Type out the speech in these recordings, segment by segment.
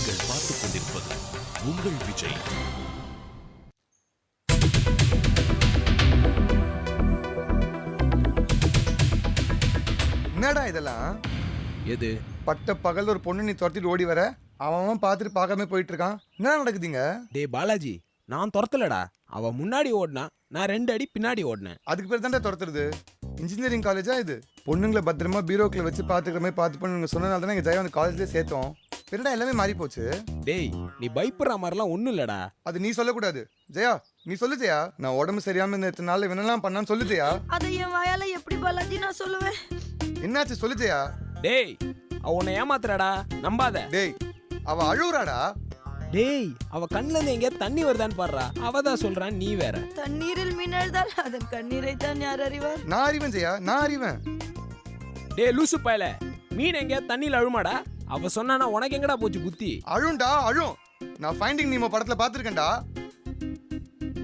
நீங்கள் பார்த்துக் கொண்டிருப்பது உங்கள் விஜய். என்னடா இதெல்லாம்? எது? பட்ட பகல் ஒரு பொண்ணு நீ துரத்திட்டு ஓடி வர, அவன் பார்த்துட்டு பார்க்காம போயிட்டு இருக்கான். என்ன நடக்குதுங்க? டே பாலாஜி, நான் துரத்தலடா. அவ முன்னாடி ஓடினா, நான் 2 அடி பின்னாடி ஓடினேன். அதுக்கு பேர் தான்டா துரத்துறது. இன்ஜினியரிங் காலேஜா இது? பொண்ணுங்களை பத்திரமா பீரோக்குள்ள வச்சு பாத்துக்கிற மாதிரி பார்த்து பண்ணுங்க சொன்னதால தான் எங்க ஜெயா அந்த காலேஜ்ல சேர்த்தோம். பிறடா எல்லாமே மாறி போச்சு. டேய், நீ பயப்படுற மாதிரிலாம் ஒண்ணும் இல்லடா. அது நீ சொல்லக்கூடாது ஜெயா. நீ சொல்லு ஜெயா. நான் உடம்பு சரியாம இந்த இத்தனை நாள் என்னெல்லாம் பண்ணான்னு சொல்லு ஜெயா. அதை என் வாயால எப்படி பாலாஜி நான் சொல்லுவேன்? என்னாச்சு சொல்லு ஜெயா. டேய், அவ உன்னை ஏமாத்துறடா, நம்பாத. டேய், அவ அழுவுறாடா. டேய், அவ கண்ணுல இருந்து எங்கேயா தண்ணி வருதான்னு பாடுறா. அவதான் சொல்றான், நீ வேற. தண்ணீரில் மீனெழுதால் அதன் கண்ணீரை தான் யார் அறிவார்? நான் அறிவேன் ஜெயா, நான் அறிவேன். டேய் லூசு பயல, மீன் எங்கேயா தண்ணியில அழுமாடா? அவ சொன்னா உனக்கு எங்கடா போச்சு புத்தி? அழுண்டா அழும். நான் ஃபைண்டிங் நீமோ படத்துல பாத்துருக்கேன்டா.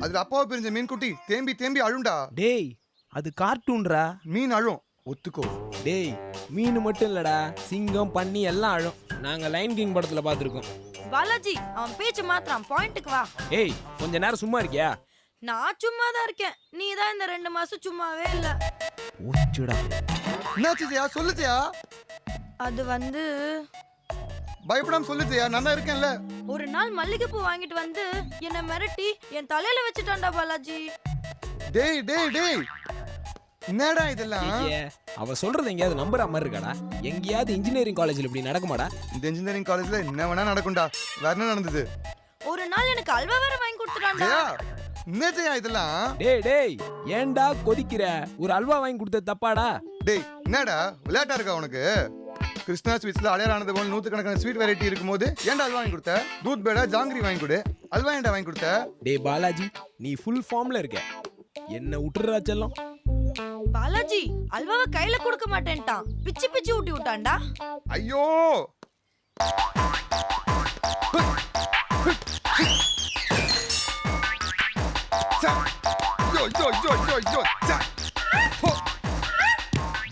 அதுல அப்பாவை பிரிஞ்ச மீன் குட்டி தேம்பி தேம்பி அழுண்டா. டேய், அது கார்ட்டூன்ரா. மீன் அழும், ஒத்துக்கோ. டேய், மீன் மட்டும் இல்லடா, சிங்கம் பன்னி எல்லாம் அழும். நாங்க லைன் கிங் படத்துல பாத்துருக்கோம். பாலாஜி அவன் பேச்சு மாத்திரம், பாயிண்ட்டுக்கு வா. ஏய், கொஞ்ச நேரம் சும்மா இருக்கியா? நான் சும்மா தான் இருக்கேன். நீ தான் இந்த 2 மாசம் சும்மாவே இல்ல. ஓச்சுடா. என்னாச்சு ஜெயா, சொல்லு ஜெயா. அது வந்து பயப்படாம சொல்லு ஜெயா, நான் தான் இருக்கேன்ல. ஒரு நாள் மல்லிகைப்பூ வாங்கிட்டு வந்து என்ன மிரட்டி என் தலையில வச்சுட்டான்டா பாலாஜி. டேய் டேய் டேய், என்னடா இதெல்லாம்? ஐயே, அவ சொல்றது எங்கேயாவது நம்புற மாதிரி இருக்காடா? எங்கேயாவது இன்ஜினியரிங் காலேஜ்ல இப்படி நடக்குமாடா? இந்த இன்ஜினியரிங் காலேஜ்ல என்ன வேணா நடக்கும்டா. வேற என்ன நடந்தது? ஒரு நாள் எனக்கு அல்வா வேற வாங்கி கொடுத்துட்டான்டா. ஜெயா, என்ன ஜெயா இதெல்லாம்? டேய் டேய், ஏன்டா கொதிக்கிற? ஒரு அல்வா வாங்கி கொடுத்த தப்பாடா? டேய், என்னடா விளையாட்டா இருக்கா உனக்கு? கிருஷ்ணா ஸ்வீட்ஸ்ல அடையாளது போல 100கணக்கான ஸ்வீட் வெரைட்டி இருக்கும்போது ஏன்டா அல்வா வாங்கி கொடுத்த? தூத் பேடா ஜாங்கிரி வாங்கி கொடு. அல்வா ஏன்டா வாங்கி கொடுத்த? டேய் பாலாஜி, நீ ஃபுல் ஃபார்ம்ல இருக்க. என்ன விட்டுறா செல்லம். பாலாஜி அல்வாவை கையில கொடுக்க மாட்டேன்ட்டான், பிச்சு பிச்சு ஊட்டி விட்டான்டா. ஐயோ,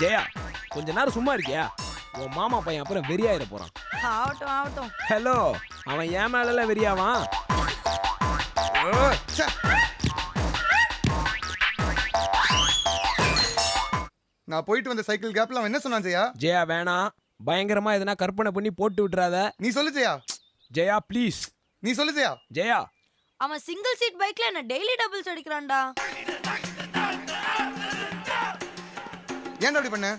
ஜெயா, கொஞ்ச நேரம் சும்மா இருக்கியா? உன் மாமா பையன் அப்புறம் வெறியாயிர போறான். ஆகட்டும் ஆகட்டும். ஹலோ, அவன் ஏன் மேல வெறியாவான்? நான் போயிட்டு வந்த சைக்கிள் கேப்ல அவன் என்ன சொன்னான் ஜெயா? ஜெயா வேணாம், பயங்கரமா எதனா கற்பனை பண்ணி போட்டு விட்டுறாத. நீ சொல்லு ஜெயா. ஜெயா ப்ளீஸ், நீ சொல்லு ஜெயா. ஜெயா. அவன் சிங்கிள் சீட் பைக்ல என்ன டெய்லி டபுள்ஸ் அடிக்கிறான்டா. ஏன்டா அப்படி பண்ண?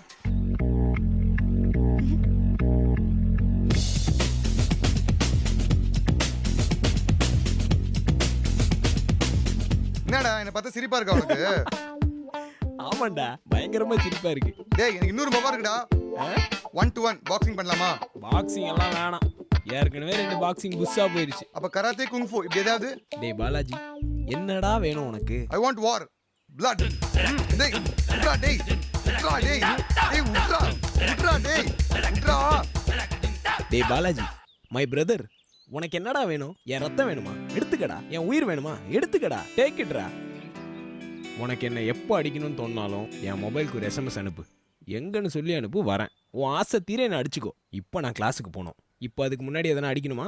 என்னடா என்ன பார்த்தா சிரிப்பா இருக்கா உனக்கு? ஆமாண்டா, பயங்கரமா சிரிப்பா இருக்கு. டேய், எனக்கு இன்னொரு மொபைல் இருக்குடா. 1-to-1 பாக்ஸிங் பண்ணலாமா? பாக்ஸிங் எல்லாம் வேணாம், ஏற்கனவே 2 பாக்ஸிங் புஷ்ஷா போயிருச்சு. அப்ப கராத்தே குங்ஃபூ இப்படி ஏதாவது? டேய் பாலாஜி, என்னடா வேணும் உனக்கு? I want war, blood. டேய் உட்ரா, டேய் உட்ரா, டேய் டேய் உட்ரா உட்ரா, டேய் உட்ரா. டேய் பாலாஜி, மை பிரதர், உனக்கு என்னடா வேணும்? என் ரத்தம் வேணுமா? எடுத்துக்கடா. என் உயிர் வேணுமா? எடுத்துக்கடா. டேக் இட்ரா. உனக்கு என்ன எப்போ அடிக்கணும்னு தோணாலும் என் மொபைலுக்கு ஒரு SMS அனுப்பு. எங்கன்னு சொல்லி அனுப்பு, வரேன். உன் ஆசை தீர என்ன அடிச்சுக்கோ. இப்போ நான் கிளாஸுக்கு போகணும். இப்போ அதுக்கு முன்னாடி எதனா அடிக்கணுமா?